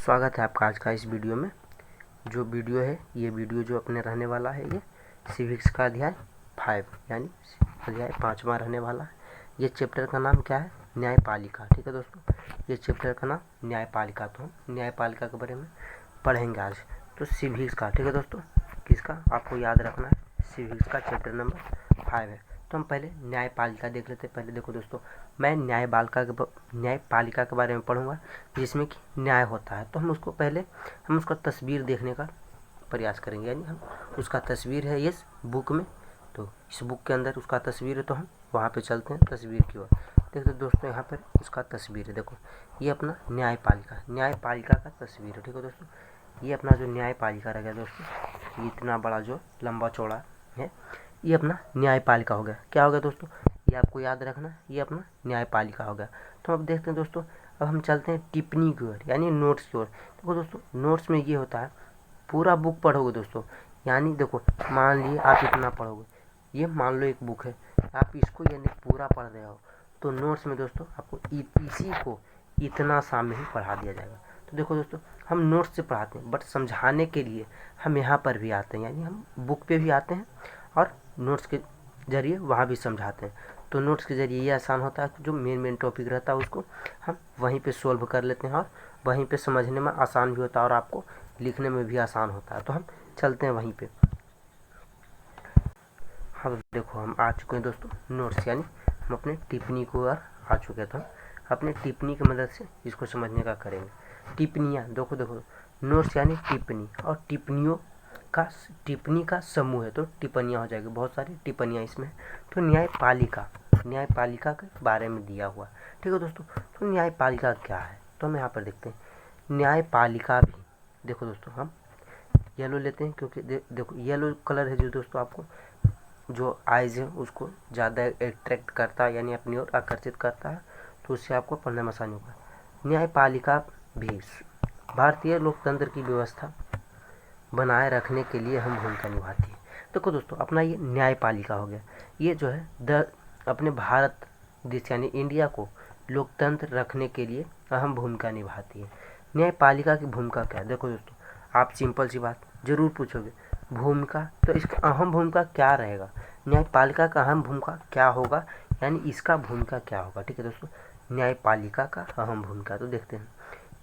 स्वागत है आपका आज का इस वीडियो में। जो वीडियो है ये वीडियो जो अपने रहने वाला है ये सिविक्स का अध्याय 5 यानी अध्याय 5वां रहने वाला है। ये चैप्टर का नाम क्या है? न्यायपालिका। ठीक है दोस्तों, ये चैप्टर का नाम न्यायपालिका। तो हम न्यायपालिका के बारे में पढ़ेंगे आज। तो सिविक्स का, ठीक है दोस्तों, किसका आपको याद रखना है, सिविक्स का चैप्टर नंबर 5 है। तो हम पहले न्यायपालिका देख लेते हैं। पहले देखो दोस्तों, मैं न्यायपालिका के बारे में पढ़ूंगा जिसमें कि न्याय होता है। तो हम उसका तस्वीर देखने का प्रयास करेंगे, यानी हम उसका तस्वीर है इस बुक में। तो इस बुक के अंदर उसका तस्वीर है, तो हम वहाँ पे चलते हैं तस्वीर की ओर। देखते दोस्तों, यहाँ पर उसका तस्वीर है। देखो ये अपना न्यायपालिका का तस्वीर है। ठीक है दोस्तों, ये अपना जो न्यायपालिका रह गया दोस्तों, ये इतना बड़ा जो लंबा चौड़ा है, ये अपना न्यायपालिका हो गया। क्या हो गया दोस्तों, ये आपको याद रखना, ये अपना न्यायपालिका हो गया। तो अब देखते हैं दोस्तों, अब हम चलते हैं टिप्पणी की ओर यानी नोट्स की ओर। देखो दोस्तों, नोट्स में ये होता है, पूरा बुक पढ़ोगे दोस्तों, यानी देखो मान लिए आप इतना पढ़ोगे, ये मान लो एक बुक है, आप इसको यानी पूरा पढ़ रहे हो, तो नोट्स में दोस्तों आपको इसी को इतना सामने ही पढ़ा दिया जाएगा। तो देखो दोस्तों, हम नोट्स से पढ़ाते हैं, बट समझाने के लिए हम यहाँ पर भी आते हैं, यानी हम बुक पे भी आते हैं और नोट्स के जरिए वहाँ भी समझाते हैं। तो नोट्स के ज़रिए ये आसान होता है कि जो मेन टॉपिक रहता है उसको हम वहीं पे सोल्व कर लेते हैं और वहीं पे समझने में आसान भी होता है और आपको लिखने में भी आसान होता है। तो हम चलते हैं वहीं पे। हाँ देखो, हम आ चुके हैं दोस्तों नोट्स, यानी हम अपने टिप्पणी को आ चुके हैं। तो हम अपने टिप्पणी की मदद से इसको समझने का करेंगे। टिप्पणियाँ देखो नोट्स यानी टिप्पणी, और टिप्पणी का समूह है, तो टिप्पणियाँ हो जाएगी, बहुत सारी टिप्पणियाँ इसमें। तो न्यायपालिका के बारे में दिया हुआ। ठीक है दोस्तों, तो न्यायपालिका क्या है, तो हम यहाँ पर देखते हैं। न्यायपालिका भी देखो दोस्तों, हम येलो लेते हैं क्योंकि देखो येलो कलर है जो दोस्तों आपको जो आइज है उसको ज़्यादा अट्रैक्ट करता है, यानी अपनी ओर आकर्षित करता है, तो उससे आपको पढ़ने में आसानी होगा। न्यायपालिका भी भारतीय लोकतंत्र की व्यवस्था बनाए रखने के लिए हम भूमिका निभाती है। देखो दोस्तों, अपना ये न्यायपालिका हो गया, ये जो है अपने भारत देश यानी इंडिया को लोकतंत्र रखने के लिए अहम भूमिका निभाती है। न्यायपालिका की भूमिका क्या है? देखो दोस्तों, आप सिंपल सी बात जरूर पूछोगे, भूमिका, तो इसका अहम भूमिका क्या रहेगा, न्यायपालिका का अहम भूमिका क्या होगा, यानी इसका भूमिका क्या होगा। ठीक है दोस्तों, न्यायपालिका का अहम भूमिका तो देखते हैं।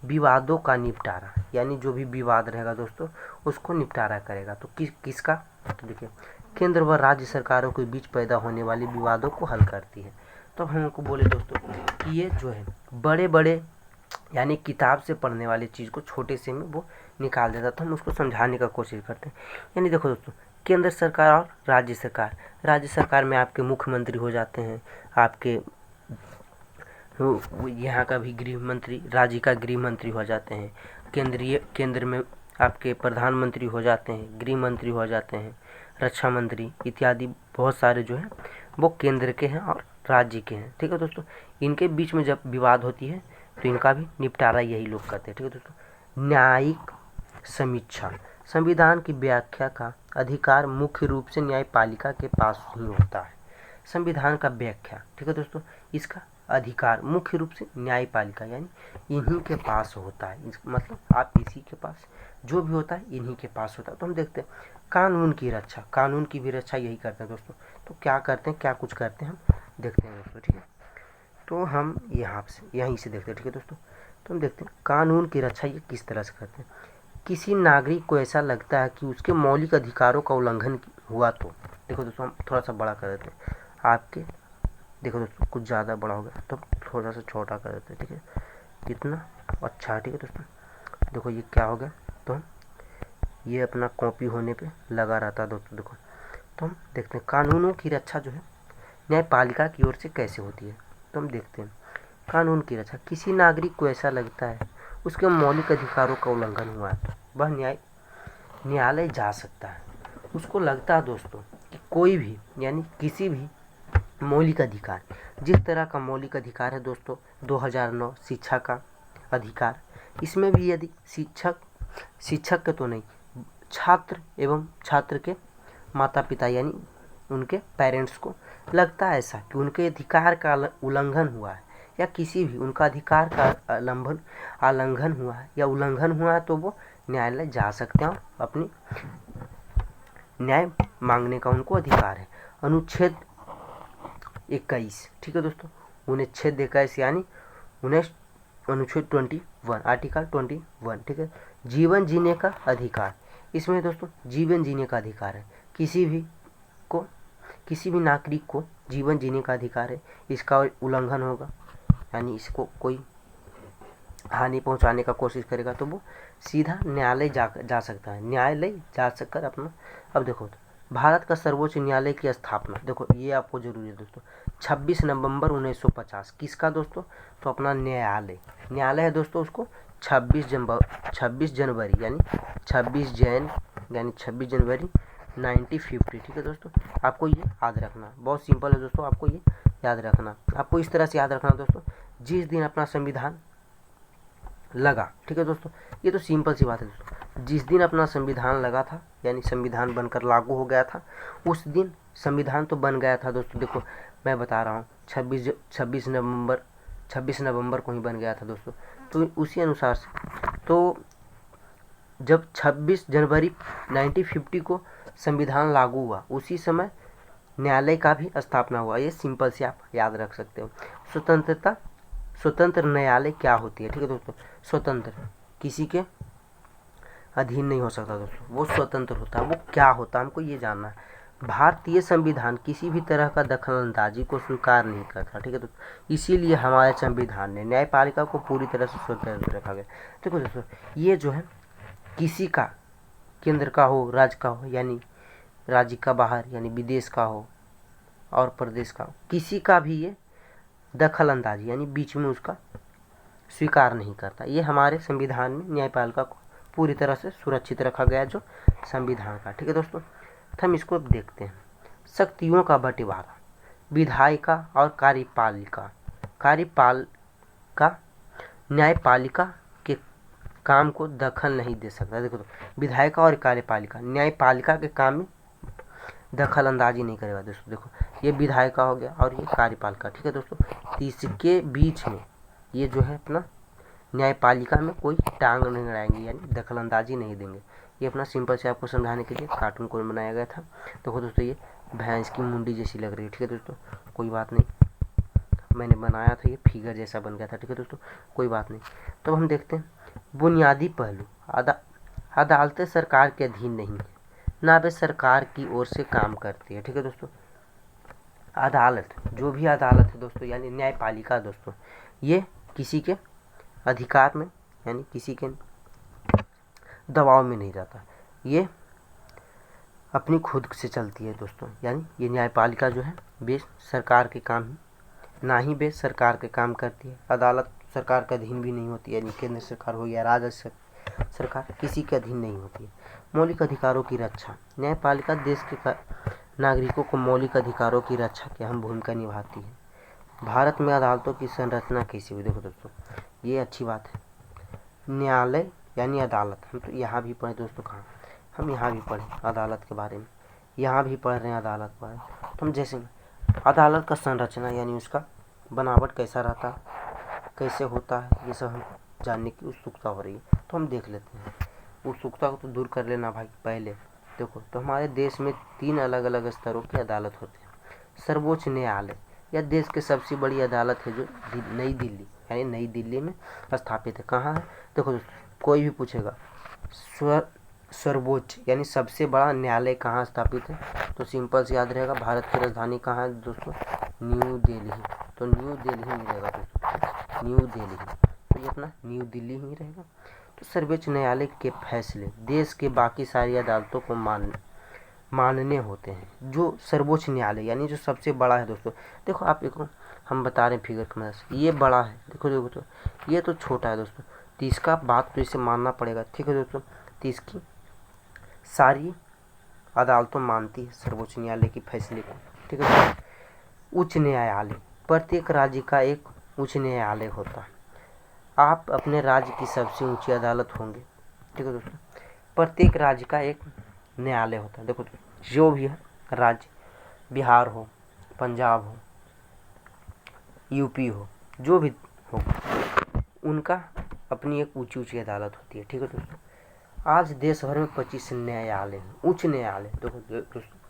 विवादों का निपटारा, यानी जो भी विवाद रहेगा दोस्तों उसको निपटारा करेगा। तो किसका, तो देखिए केंद्र व राज्य सरकारों के बीच पैदा होने वाले विवादों को हल करती है। तो हम हमको बोले दोस्तों कि ये जो है बड़े बड़े यानी किताब से पढ़ने वाली चीज़ को छोटे से में वो निकाल देता, तो हम उसको समझाने का कोशिश करते हैं। यानी देखो दोस्तों, केंद्र सरकार और राज्य सरकार में आपके मुख्यमंत्री हो जाते हैं, आपके यहाँ का भी गृह मंत्री, राज्य का गृह मंत्री हो जाते हैं, केंद्र में आपके प्रधानमंत्री हो जाते हैं, गृह मंत्री हो जाते हैं, रक्षा मंत्री इत्यादि बहुत सारे जो हैं वो केंद्र के हैं और राज्य के हैं। ठीक है दोस्तों, इनके बीच में जब विवाद होती है तो इनका भी निपटारा यही लोग करते हैं। ठीक है दोस्तों, न्यायिक समीक्षा, संविधान की व्याख्या का अधिकार मुख्य रूप से न्यायपालिका के पास ही होता है। संविधान का व्याख्या, ठीक है दोस्तों, इसका अधिकार मुख्य रूप से न्यायपालिका यानी इन्हीं के पास होता है। मतलब आप इसी के पास जो भी होता है इन्हीं के पास होता है। तो हम देखते हैं कानून की भी रक्षा यही करते हैं दोस्तों। तो क्या करते हैं, क्या कुछ करते हैं हम देखते हैं दोस्तों। ठीक है, तो हम यहीं से देखते हैं। ठीक है दोस्तों, तो हम देखते हैं कानून की रक्षा ये किस तरह से करते हैं। किसी नागरिक को ऐसा लगता है कि उसके मौलिक अधिकारों का उल्लंघन हुआ, तो देखो दोस्तों हम थोड़ा सा बड़ा कर देते हैं आपके, देखो दोस्तों कुछ ज़्यादा बड़ा हो गया तो थोड़ा सा छोटा कर देते हैं। ठीक है, इतना अच्छा। ठीक है दोस्तों, देखो ये क्या हो गया, तो ये अपना कॉपी होने पे लगा रहता है दोस्तों। देखो, तो हम देखते हैं कानूनों की रक्षा जो है न्यायपालिका की ओर से कैसे होती है। तो हम देखते हैं कानून की रक्षा, किसी नागरिक को ऐसा लगता है उसके मौलिक अधिकारों का उल्लंघन हुआ है तो वह न्यायालय जा सकता है। उसको लगता है दोस्तों कि कोई भी यानी किसी भी मौलिक अधिकार, जिस तरह का मौलिक अधिकार है दोस्तों 2009 शिक्षा का अधिकार, इसमें भी यदि शिक्षक के तो नहीं, छात्र एवं छात्र के माता पिता यानी उनके पेरेंट्स को लगता है ऐसा कि उनके अधिकार का उल्लंघन हुआ है, या किसी भी उनका अधिकार का उल्लंघन हुआ है या उल्लंघन हुआ है तो वो न्यायालय जा सकते हैं और अपनी न्याय मांगने का उनको अधिकार है। अनुच्छेद 21, ठीक है दोस्तों, अनुच्छेद 21 यानी अनुच्छेद 21, आर्टिकल 21, ठीक है। जीवन जीने का अधिकार, इसमें दोस्तों जीवन जीने का अधिकार है, किसी भी नागरिक को जीवन जीने का अधिकार है। इसका उल्लंघन होगा यानी इसको कोई हानि पहुंचाने का कोशिश करेगा तो वो सीधा न्यायालय जा सकता है, न्यायालय जा सककर अपना। अब देखो तो भारत का सर्वोच्च न्यायालय की स्थापना, देखो ये आपको जरूरी है दोस्तों, 26 नवंबर 1950, किसका दोस्तों, तो अपना न्यायालय है दोस्तों, उसको 26 जनवरी यानी 26 जनवरी 1950, ठीक है दोस्तों। आपको ये याद रखना, बहुत सिंपल है दोस्तों, आपको ये याद रखना। आपको इस तरह से याद रखना दोस्तों, जिस दिन अपना संविधान लगा, ठीक है दोस्तों, ये तो सिंपल सी बात है दोस्तों, जिस दिन अपना संविधान लगा था यानी संविधान बनकर लागू हो गया था, उस दिन संविधान तो बन गया था दोस्तों। देखो मैं बता रहा हूँ 26 नवंबर को ही बन गया था दोस्तों। तो उसी अनुसार से तो जब 26 जनवरी 1950 को संविधान लागू हुआ, उसी समय न्यायालय का भी स्थापना हुआ। ये सिंपल से आप याद रख सकते हो। स्वतंत्र न्यायालय क्या होती है, ठीक है दोस्तों, स्वतंत्र, किसी के अधीन नहीं हो सकता दोस्तों, वो स्वतंत्र होता है। वो क्या होता है हमको ये जानना है। भारतीय संविधान किसी भी तरह का दखलंदाजी को स्वीकार नहीं करता, ठीक है दोस्तों, इसीलिए हमारे संविधान ने न्यायपालिका को पूरी तरह से स्वतंत्र रखा गया। देखो दोस्तों, ये जो है किसी का, केंद्र का हो, राज्य का हो, यानी राज्य का बाहर यानी विदेश का हो और प्रदेश का हो, किसी का भी ये दखलंदाजी यानी बीच में उसका स्वीकार नहीं करता। ये हमारे संविधान में न्यायपालिका को पूरी तरह से सुरक्षित रखा गया जो संविधान का, ठीक है दोस्तों। तो हम इसको अब देखते हैं। शक्तियों का बंटवारा, विधायिका और कार्यपालिका न्यायपालिका के काम को दखल नहीं दे सकता। देखो तो विधायिका और कार्यपालिका न्यायपालिका के काम में दखल अंदाजी नहीं करेगा दोस्तों। देखो ये विधायिका हो गया और ये कार्यपालिका, ठीक है दोस्तों। इसके बीच में ये जो है अपना न्यायपालिका में कोई टांग नहीं अड़ाएंगे यानी दखल अंदाजी नहीं देंगे। ये अपना सिंपल से आपको समझाने के लिए कार्टून को बनाया गया था। देखो दोस्तों ये भैंस की मुंडी जैसी लग रही है, ठीक है दोस्तों, कोई बात नहीं, मैंने बनाया था, ये फिगर जैसा बन गया था, ठीक है दोस्तों, कोई बात नहीं। तो हम देखते हैं बुनियादी पहलू। अदालतें सरकार के अधीन नहीं है, ना वे सरकार की ओर से काम करती है, ठीक है दोस्तों। अदालत, जो भी अदालत है दोस्तों यानी न्यायपालिका दोस्तों, ये किसी के अधिकार में यानी किसी के दबाव में नहीं रहता, ये अपनी खुद से चलती है दोस्तों। यानी ये न्यायपालिका जो है वे सरकार के काम ना ही वे सरकार के काम करती है। अदालत सरकार के अधीन भी नहीं होती, यानी केंद्र सरकार हो या राज्य सरकार किसी के अधीन नहीं होती है। मौलिक अधिकारों की रक्षा, न्यायपालिका देश के नागरिकों को मौलिक अधिकारों की रक्षा की अहम भूमिका निभाती है। भारत में अदालतों की संरचना कैसी हुई, देखो दोस्तों ये अच्छी बात है। न्यायालय यानी अदालत, हम तो यहाँ भी पढ़े दोस्तों, कहाँ हम यहाँ भी पढ़े अदालत के बारे में, यहाँ भी पढ़ रहे हैं अदालत के बारे में। तो हम जैसे अदालत का संरचना यानी उसका बनावट कैसा रहता, कैसे होता है, ये सब हम जानने की उत्सुकता हो रही है, तो हम देख लेते हैं। उत्सुकता को तो दूर कर लेना भाई पहले। देखो तो हमारे देश में 3 अलग अलग स्तरों की अदालत होते हैं। सर्वोच्च न्यायालय यह देश की सबसे बड़ी अदालत है जो नई दिल्ली यानी नई दिल्ली में स्थापित है। कहाँ है, देखो दोस्तों कोई भी पूछेगा सर्वोच्च यानी सबसे बड़ा न्यायालय कहाँ स्थापित है, तो सिंपल से याद रहेगा भारत की राजधानी कहाँ है दोस्तों, न्यू दिल्ली। तो न्यू दिल्ली ही रहेगा दोस्तों, न्यू दिल्ली, तो ये अपना न्यू दिल्ली ही रहेगा। तो सर्वोच्च न्यायालय के फैसले देश के बाकी सारी अदालतों को मानने होते हैं। जो सर्वोच्च न्यायालय यानी जो सबसे बड़ा है दोस्तों, देखो आप देखो हम बता रहे हैं फिगर की मदद से, ये बड़ा है, देखो तो ये तो छोटा है दोस्तों, तो इसका बात तो इसे मानना पड़ेगा, ठीक है दोस्तों। तो इसकी सारी अदालतों मानती है सर्वोच्च न्यायालय के फैसले को, ठीक है। उच्च न्यायालय, प्रत्येक राज्य का एक उच्च न्यायालय होता है। आप अपने राज्य की सबसे ऊंची अदालत होंगे, ठीक है दोस्तों। प्रत्येक राज्य का एक न्यायालय होता है। देखो जो भी है राज्य, बिहार हो, पंजाब हो, यूपी हो, जो भी होगा उनका अपनी एक ऊंची ऊंची अदालत होती है। ठीक है दोस्तों, आज देश भर में 25 न्यायालय हैं। उच्च न्यायालय देखो दोस्तों,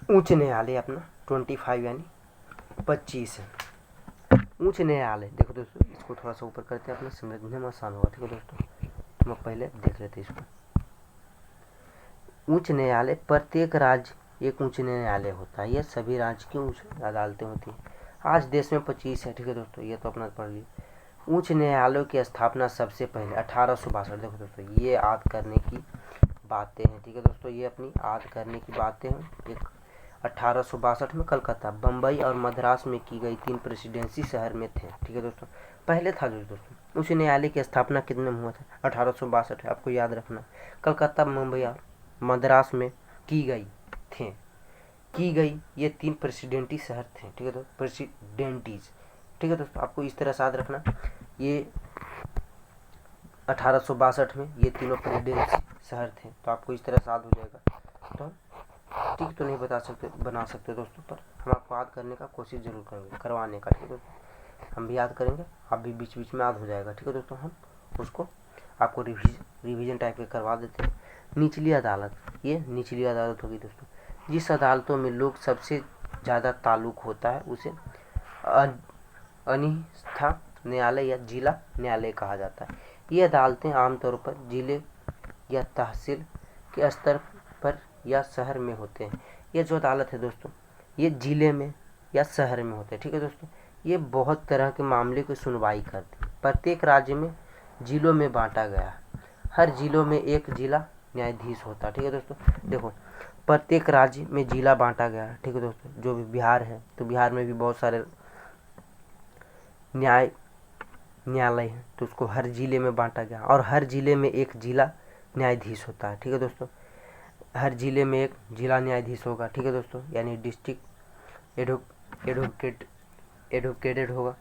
उच्च न्यायालय अपना 25 यानी 25 है। उच्च न्यायालय देखो दोस्तों, इसको थोड़ा सा ऊपर करते हैं, अपने समझने में आसान होगा। ठीक है दोस्तों, तो मैं पहले देख लेते इसको। उच्च न्यायालय, प्रत्येक राज्य एक उच्च न्यायालय होता है। यह सभी राज्य की उच्च अदालतें होती हैं। आज देश में 25 है। ठीक है दोस्तों, ये तो अपना पढ़ लिए। उच्च न्यायालयों की स्थापना सबसे पहले 1862, देखो दोस्तों ये याद करने की बातें हैं। ठीक है दोस्तों, ये अपनी याद करने की बातें हैं। एक 1862 में कलकत्ता, बम्बई और मद्रास में की गई 3 प्रेसिडेंसी शहर में थे। ठीक है दोस्तों, पहले था दोस्तों उच्च न्यायालय की स्थापना कितने में हुआ था? 1862 है, आपको याद रखना। कलकत्ता, मुंबई और मद्रास में की गई ये 3 प्रेसिडेंटी शहर थे। ठीक है दोस्तों, प्रेसिडेंटीज। ठीक है दोस्तों, आपको इस तरह से याद रखना। ये 1862 में ये तीनों प्रेसिडेंसी शहर थे, तो आपको इस तरह से याद हो जाएगा। तो ठीक तो नहीं बना सकते दोस्तों, पर हम आपको याद करने का कोशिश जरूर करेंगे, करवाने का। ठीक है दोस्तों, हम भी याद करेंगे, आप भी बीच बीच में याद हो जाएगा। ठीक है दोस्तों, हम उसको आपको रिवीजन टाइप के करवा देते हैं। निचली अदालत, ये निचली अदालत होगी दोस्तों। जिस अदालतों में लोग सबसे ज़्यादा ताल्लुक होता है उसे अनिस्था न्यायालय या जिला न्यायालय कहा जाता है। ये अदालतें आमतौर पर जिले या तहसील के स्तर पर या शहर में होते हैं। ये जो अदालत है दोस्तों, ये जिले में या शहर में होते हैं। ठीक है दोस्तों, ये बहुत तरह के मामले की सुनवाई करती है। प्रत्येक राज्य में जिलों में बांटा गया है। हर जिलों में एक जिला न्यायाधीश होता है। ठीक है दोस्तों, देखो प्रत्येक राज्य में जिला बांटा गया है। ठीक है दोस्तों, जो भी बिहार है तो बिहार में भी बहुत सारे न्यायालय है, तो उसको हर जिले में बांटा गया और हर जिले में एक जिला न्यायाधीश होता है। ठीक है दोस्तों, हर जिले में एक जिला न्यायाधीश होगा। ठीक है दोस्तों, यानी डिस्ट्रिक्ट एडवोकेटेड होगा।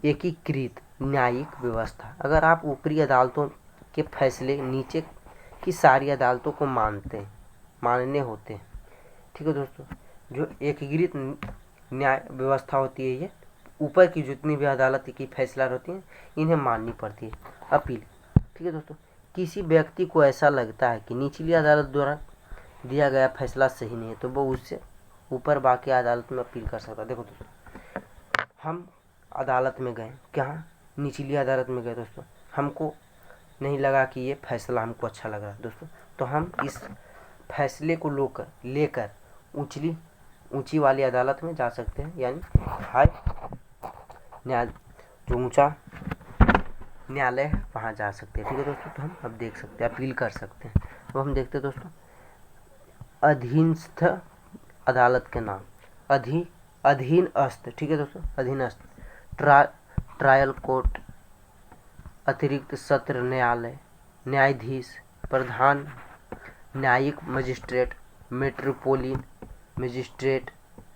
एकीकृत न्यायिक व्यवस्था, अगर आप ऊपरी अदालतों के फैसले नीचे की सारी अदालतों को मानने होते हैं। ठीक है दोस्तों, जो एकीकृत न्याय व्यवस्था होती है, ये ऊपर की जितनी भी अदालत की फैसला होती हैं इन्हें माननी पड़ती है। अपील, ठीक है दोस्तों, किसी व्यक्ति को ऐसा लगता है कि निचली अदालत द्वारा दिया गया फैसला सही नहीं है तो वो उससे ऊपर बाकी अदालत में अपील कर सकता है। देखो दोस्तों, हम अदालत में गए, क्या निचली अदालत में गए दोस्तों, हमको नहीं लगा कि ये फैसला हमको अच्छा लग रहा है दोस्तों, तो हम इस फैसले को लेकर ऊंची वाली अदालत में जा सकते हैं, यानी हाई न्याय जो ऊंचा न्यायालय है वहाँ जा सकते हैं। ठीक है दोस्तों, तो हम अब देख सकते हैं, अपील कर सकते हैं। अब हम देखते हैं दोस्तों अधीनस्थ अदालत के नाम। अधीनस्थ, ठीक है दोस्तों, अधीनस्थ ट्रायल कोर्ट, अतिरिक्त सत्र न्यायालय, न्यायाधीश, प्रधान न्यायिक मजिस्ट्रेट, मेट्रोपोलिटन मजिस्ट्रेट,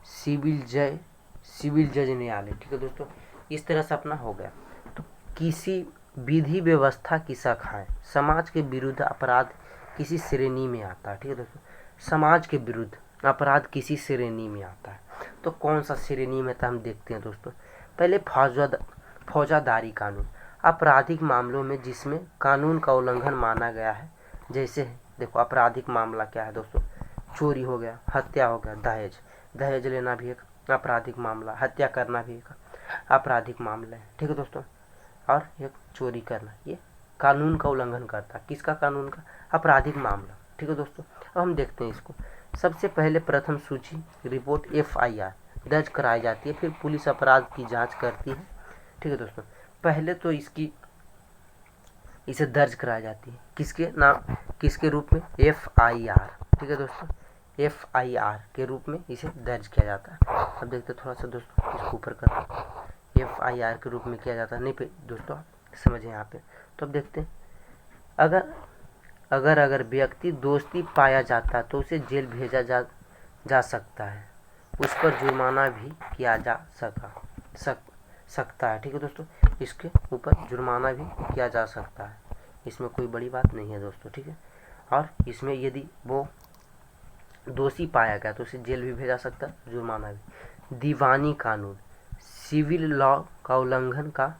सिविल जज न्यायालय। ठीक है दोस्तों, इस तरह से अपना हो गया। तो किसी विधि व्यवस्था की शाखाएं, समाज के विरुद्ध अपराध किसी श्रेणी में आता है। ठीक है दोस्तों, समाज के विरुद्ध अपराध किसी श्रेणी में आता है, तो कौन सा श्रेणी में था हम देखते हैं दोस्तों। पहले फौजदारी कानून, आपराधिक मामलों में जिसमें कानून का उल्लंघन माना गया है। जैसे देखो आपराधिक मामला क्या है दोस्तों, चोरी हो गया, हत्या हो गया, दहेज लेना भी एक आपराधिक मामला, हत्या करना भी एक आपराधिक मामला है। ठीक है दोस्तों, और एक चोरी करना, ये कानून का उल्लंघन करता है। किसका कानून का? आपराधिक मामला। ठीक है दोस्तों, अब हम देखते हैं इसको। सबसे पहले प्रथम सूची रिपोर्ट FIR दर्ज कराई जाती है, फिर पुलिस अपराध की जांच करती है। ठीक है दोस्तों, पहले तो इसे दर्ज कराई जाती है, किसके रूप में? FIR। ठीक है दोस्तों, FIR के रूप में इसे दर्ज किया जाता है। अब देखते थोड़ा सा दोस्तों, इसको ऊपर करते, FIR के रूप में किया जाता है। नहीं पे दोस्तों समझे यहाँ पे, तो अब देखते हैं अगर व्यक्ति दोषी पाया जाता है तो उसे जेल भेजा जा सकता है, उस पर जुर्माना भी किया जा सकता है। ठीक है दोस्तों, इसके ऊपर जुर्माना भी किया जा सकता है, इसमें कोई बड़ी बात नहीं है दोस्तों। ठीक है, और इसमें यदि वो दोषी पाया गया तो उसे जेल भी भेजा सकता है, जुर्माना भी। दीवानी कानून, सिविल लॉ का उल्लंघन का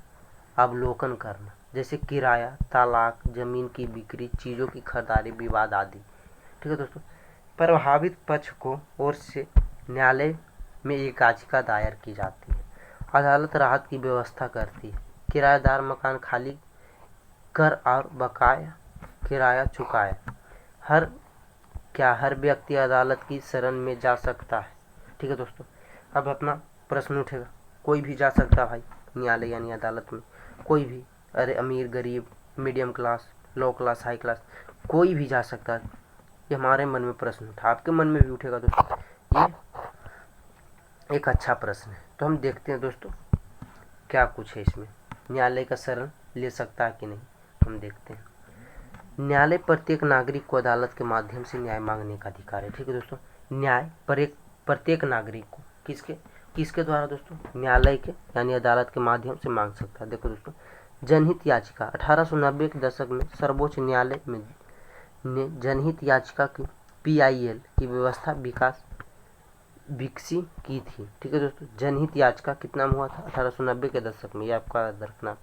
अवलोकन करना, जैसे किराया, तलाक, जमीन की बिक्री, चीज़ों की खरीदारी, विवाद आदि। ठीक है दोस्तों। प्रभावित पक्ष को ओर से न्यायालय में एक याचिका दायर की जाती है। अदालत राहत की व्यवस्था करती है। किराएदार मकान खाली कर और बकाया किराया चुकाए। हर व्यक्ति अदालत की शरण में जा सकता है। ठीक है दोस्तों। अब अपना प्रश्न उठेगा, कोई भी जा सकता है भाई न्यायालय यानी अदालत में? कोई भी? अरे अमीर, गरीब, मीडियम क्लास, लो क्लास, हाई क्लास, कोई भी जा सकता है। ये हमारे मन में प्रश्न उठा, आपके मन में भी उठेगा दोस्तों। ये एक अच्छा प्रश्न है। तो हम देखते हैं दोस्तों क्या कुछ है इसमें। न्यायालय का शरण ले सकता है कि नहीं, हम देखते हैं। न्यायालय प्रत्येक नागरिक को अदालत के माध्यम से न्याय मांगने का अधिकार है। ठीक है दोस्तों। न्याय प्रत्येक नागरिक को किसके द्वारा दोस्तों? न्यायालय के यानी अदालत के माध्यम से मांग सकता है। देखो दोस्तों, जनहित याचिका 1890 के दशक में सर्वोच्च न्यायालय ने जनहित याचिका की PIL की व्यवस्था विकसित की थी। ठीक है दोस्तों। जनहित याचिका कितना में हुआ था? 1890 के दशक में। ये आपका रखना।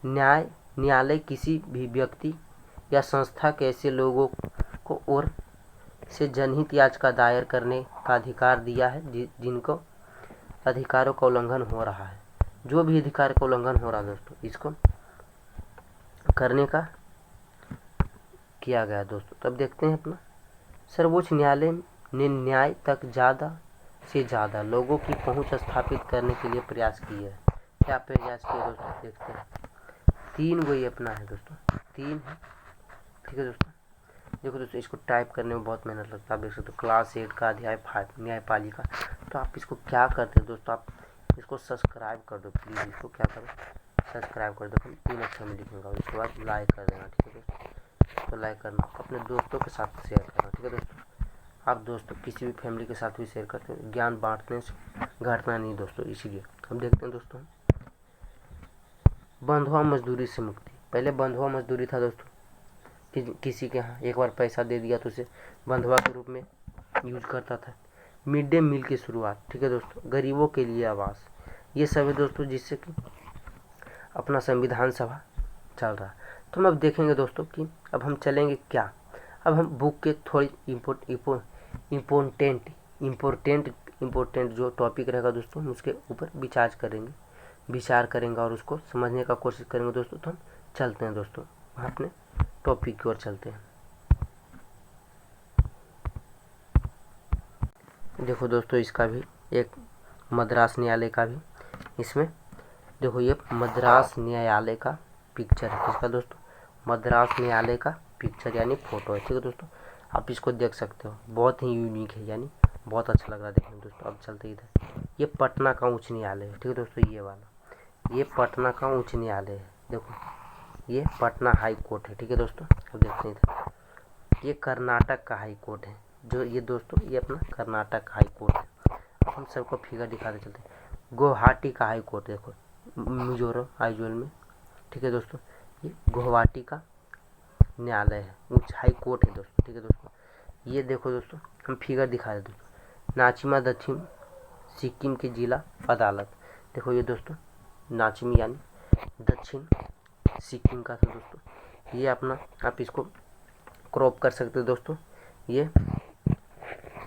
न्यायालय किसी भी व्यक्ति या संस्था के ऐसे लोगों को ओर से जनहित याचिका दायर करने का अधिकार दिया है जिनको अधिकारों का उल्लंघन हो रहा है। जो भी अधिकार का उल्लंघन हो रहा है दोस्तों, इसको करने का किया गया दोस्तों। तब देखते हैं अपना सर्वोच्च न्यायालय ने न्याय तक ज़्यादा से ज़्यादा लोगों की पहुंच स्थापित करने के लिए प्रयास किए हैं। क्या प्रयास किए दोस्तों? देखते हैं। 3 गो ये अपना है दोस्तों, 3 है। ठीक है दोस्तों। देखो दोस्तों, इसको टाइप करने में बहुत मेहनत लगता है। आप देख सकते हो क्लास 8 का अध्याय 5 न्यायपालिका। तो आप इसको क्या करते हैं दोस्तों, आप इसको सब्सक्राइब कर दो प्लीज़। इसको क्या करो, सब्सक्राइब कर दो। 3 अक्षर में लिखूँगा, उसके बाद लाइक कर देना। ठीक है दोस्तों। तो लाइक करना, अपने दोस्तों के साथ शेयर करना। ठीक है दोस्तों। आप दोस्तों किसी भी फैमिली के साथ भी शेयर करते हैं। ज्ञान बांटने से घटना नहीं दोस्तों, इसीलिए हम देखते हैं दोस्तों बंधुआ मजदूरी से मुक्ति। पहले बंधुआ मजदूरी था दोस्तों कि किसी के यहाँ एक बार पैसा दे दिया तो उसे बंधुआ के रूप में यूज करता था। मिड डे मील की शुरुआत। ठीक है दोस्तों। गरीबों के लिए आवास। ये सब है दोस्तों जिससे कि अपना संविधान सभा चल रहा है। तो हम अब देखेंगे दोस्तों कि अब हम चलेंगे क्या, अब हम बुक के थोड़ी इम्पोर्टेंट जो टॉपिक रहेगा दोस्तों, हम उसके ऊपर विचार करेंगे और उसको समझने का कोशिश करेंगे दोस्तों। तो हम चलते हैं दोस्तों, हम अपने टॉपिक की ओर चलते हैं। देखो दोस्तों, इसका भी एक मद्रास न्यायालय का भी इसमें देखो, ये मद्रास न्यायालय का पिक्चर है। किसका दोस्तों? मद्रास न्यायालय का पिक्चर यानी फोटो है। ठीक है दोस्तों। आप इसको देख सकते हो, बहुत ही यूनिक है, यानी बहुत अच्छा लग रहा है देखने में दोस्तों। अब चलते इधर, ये पटना का उच्च न्यायालय है। ठीक है दोस्तों। ये वाला, ये पटना का उच्च न्यायालय है। देखो, ये पटना हाई कोर्ट है। ठीक है दोस्तों। अब देखते हैं इधर, ये कर्नाटक का हाई कोर्ट है। जो ये दोस्तों, ये अपना कर्नाटक हाई कोर्ट है। अब हम सबको फिगर दिखाते चलते हैं। गुवाहाटी का हाई कोर्ट देखो, मिजोरम आइजोल में। ठीक है दोस्तों। ये गुवाहाटी का न्यायालय है, उच्च हाई कोर्ट है दोस्तों। ठीक है दोस्तों। ये देखो दोस्तों, हम फिगर दिखा देते दोस्तों। नाचिमा दक्षिण सिक्किम की जिला अदालत। देखो ये दोस्तों, नाचिमी यानी दक्षिण सिक्किम का था दोस्तों। ये अपना आप इसको क्रॉप कर सकते हो दोस्तों। ये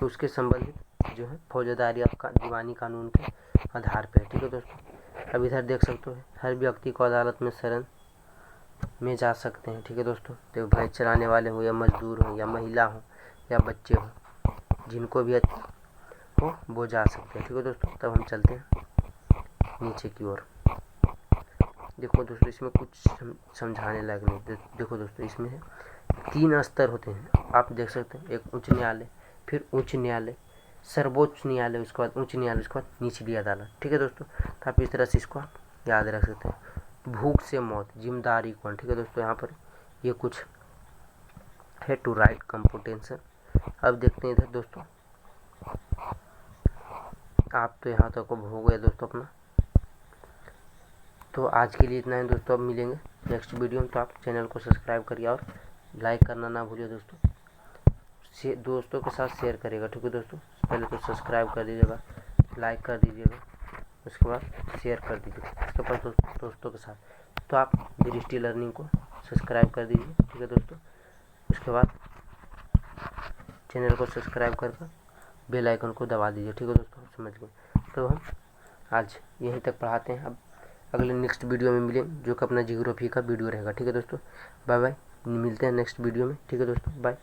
उसके संबंधित जो है फौजदारी आपका दीवानी कानून के आधार पर है। ठीक है दोस्तों। अब इधर देख सकते हो, हर व्यक्ति को अदालत में शरण में जा सकते हैं। ठीक है दोस्तों। तो भैंस चराने वाले हो या मजदूर हो या महिला हो या बच्चे हो, जिनको भी हो वो जा सकते हैं। ठीक है दोस्तों। तब हम चलते हैं नीचे की ओर। देखो दोस्तों, इसमें कुछ समझाने लायक नहीं। देखो दोस्तों, इसमें 3 स्तर होते हैं, आप देख सकते हैं। एक उच्च न्यायालय, फिर उच्च न्यायालय, सर्वोच्च न्यायालय, उसके बाद उच्च न्यायालय, उसके बाद निचली अदालत। ठीक है दोस्तों। तो आप इस तरह से इसको याद रख सकते हैं। भूख से मौत, जिम्मेदारी कौन। ठीक है दोस्तों। यहाँ पर ये कुछ है टू राइट कंपोटेंशन। अब देखते हैं इधर दोस्तों, आप तो यहाँ तक हो गया दोस्तों अपना। तो आज के लिए इतना है दोस्तों। अब मिलेंगे नेक्स्ट वीडियो में। तो आप चैनल को सब्सक्राइब करिए और लाइक करना ना भूलिए दोस्तों। दोस्तों के साथ शेयर करिएगा। ठीक है दोस्तों। पहले तो सब्सक्राइब कर दीजिएगा, लाइक कर दीजिएगा। उसके बाद शेयर कर दीजिए उसके पास दोस्तों के साथ। तो आप दृष्टि लर्निंग को सब्सक्राइब कर दीजिए, ठीक है दोस्तों। उसके बाद चैनल को सब्सक्राइब कर बेल आइकन को दबा दीजिए, ठीक है दोस्तों, समझ गए। तो हम आज यहीं तक पढ़ाते हैं, अब अगले नेक्स्ट वीडियो में मिलेंगे जो कि अपना जियोग्राफी का वीडियो रहेगा, ठीक है दोस्तों। बाय बाय, मिलते हैं नेक्स्ट वीडियो में, ठीक है दोस्तों, बाय।